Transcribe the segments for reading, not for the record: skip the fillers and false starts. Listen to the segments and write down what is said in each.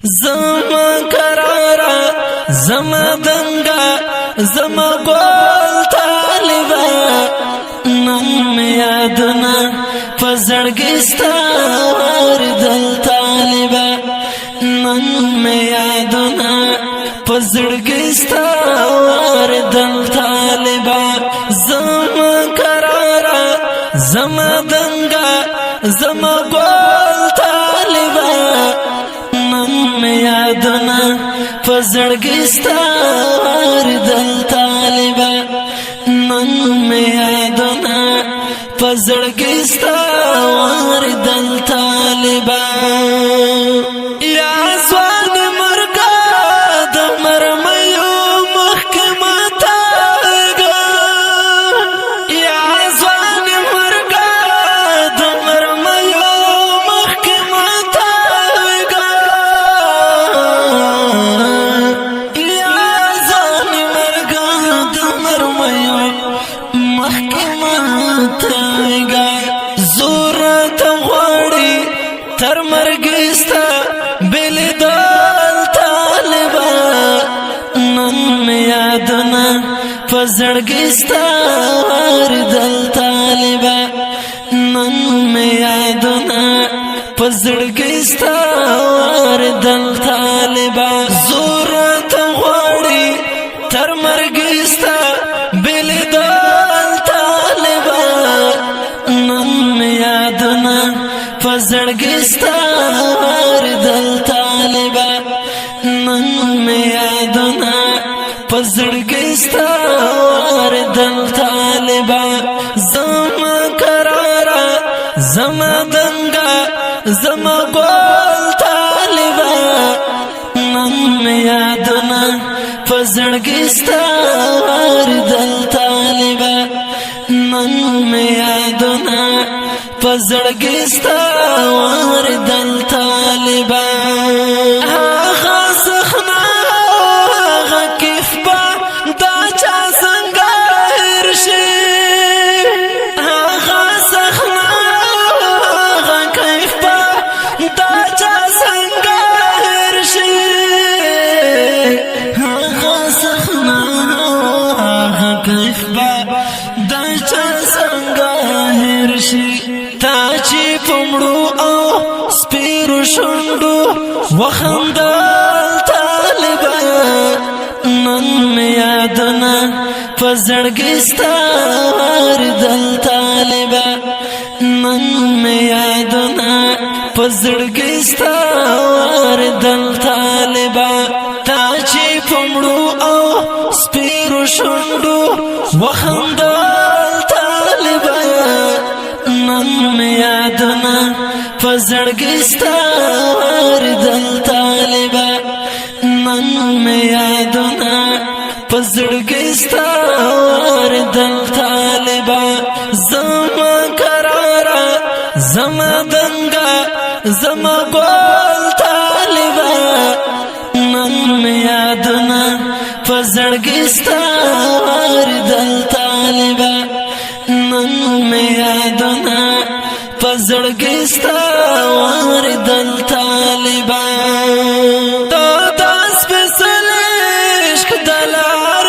زما قرارا زما دنگا زما گول طالبا نن یادنا پزړګستا وردل طالبا نن یادنا پزړګستا وردل طالبا زما قرارا زما دنگا زما گول طالبا نن یادنا پزړګستا وردل طالبا نن یادنا پزړګستا وردل طالبا یا ځوان مرګا د مرمیو محکمه تاګا یا ځوان مرګا د مرمیو محکمه تاګا یا ځوان مرګا د مرمیو محکمه تاګا زور ته غواړي تر مرګستا بل دل طالبا نن یادنا پزړګستا وردل طالبا نن یادنا پزړګستا وردل طالبا زور ته غواړي تر مرګستا بل دل طالبا نن یادنا پزړګستا وردل طالبا نن یادنا پزړګستا وردل طالبا زما قرارا زما دنگا زما گول طالبا نن یادنا پزړګستا وردل طالبا نن یادنا پزړګستا وردل طالبا هغه سخنا هغه کفبا دا چا څنګه هرشي هغه سخنا هغه کفبا دا چا څنګه هرشي هغه سخنا هغه کفبا دا چا څنګه هرشي تا چې پمړو او سپیرو شوندو وخندل طالبا نن یادنا پزړګستا وردل طالبا نن یادنا پزړګستا وردل طالبا تا چې پمړو او سپیرو شوندو وخندل طالبا نن یادنا پزړګستا وردل طالبا نن یادنا پزړګستا وردل طالبا زما قرارا زما دنگا زما گول طالبا نن یادنا پزړګستا وردل طالبا نن یادنا پزړګستا وردل طالبا تو داس پسل عشق دلار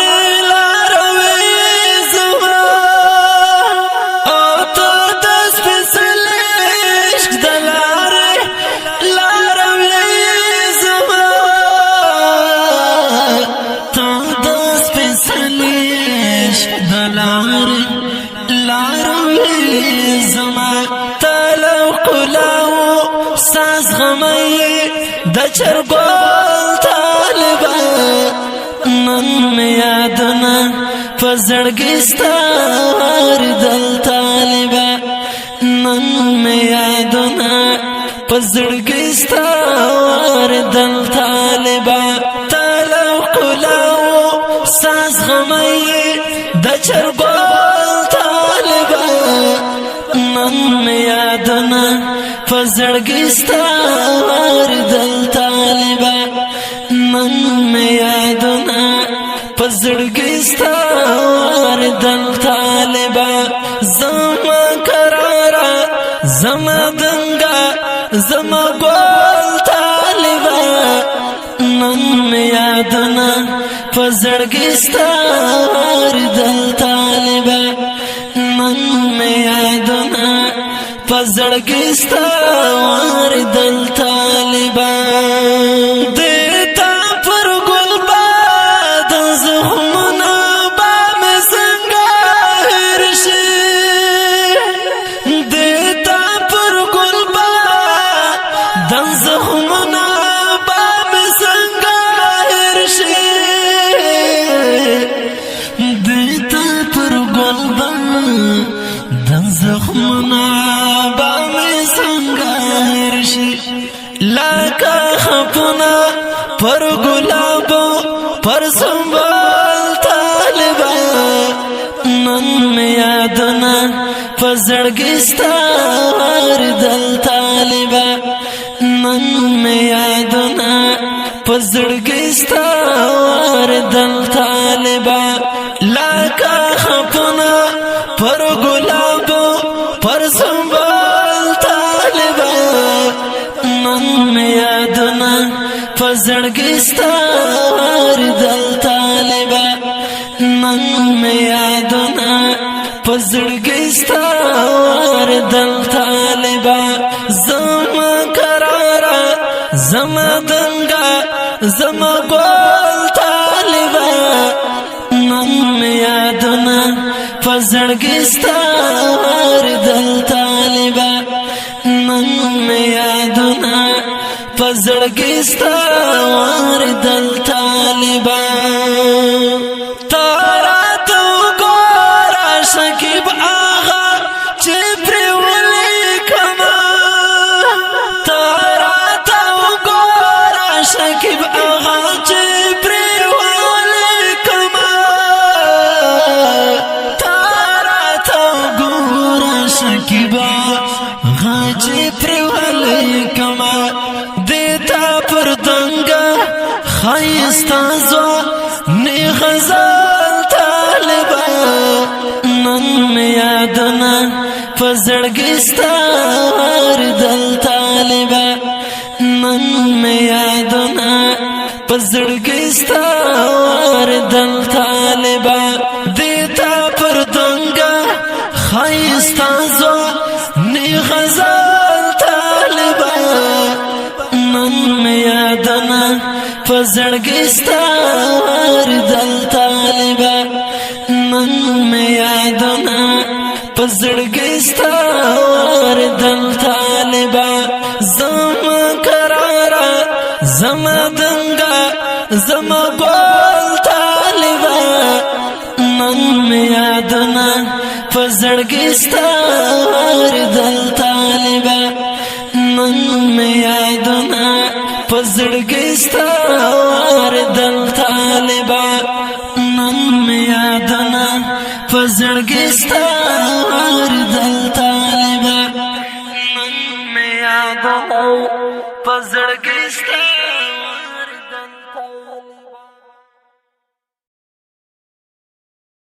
لاروي زما او تو داس پسل عشق دلار لاروي زما تو داس پسل عشق دلار لاروي زما تلو قلاو ساز غمي د چرګول طالبا نن یادنا پزړګستا وردل طالبا نن یادنا پزړګستا وردل طالبا تلو قلاو ساز غمي د چرګول طالبا نن یادنا پزړګستا وردل طالبا نن یادنا پزړګستا وردل طالبا زما قرارا زما دنگا زما گول طالبا یادونه پزړګي ستا دل طالبا نن مې یادونه پزړګي ستا دل طالبا لکه خپونه پر ګلابو پر سنبل طالبا نن مې یادونه پزړګي ستا دل طالبا نن مې یادونه پزړګي ستا دل طالبا لکه خپونه پر ګلابو پر سنبل طالبا نن مې یادونه پزړګي ستا دل طالبا نن مې یادونه پزړګي ستا دل طالبا زما قرارا زما دنګا زما ګل طالبا نن مې یادونه پزړګي ستا دل طالبا نن مې یادونه پزړګي ستا دل طالبا تارات ګورا شکیب آغا چې پرولې کما تارات ګورا شکیب آغا چې پرولې کما تارات ګورا شکیب آغا چې پرولې کما دیتا پر دنګا خایستا زو نه غزل طالبا نن مې یادونه پزړګي ستا دل طالبا نن مې یادونه پزړګي ستا دل طالبا دیتا پر دنګا خایستا زو نه غزل طالبا نن مې یادونه پزړګي ستا دل طالبا نن مې یادونه پزړګي ستا دل طالبا زما قرارا زما دنګا زما ګل طالبا نن مې یادونه پزړګي ستا دل طالبا نن مې یادونه پزړګي ستا دل طالبا نن مې یادونه پزړګي ستا دل طالبا نن مې یادونه پزړګي ستا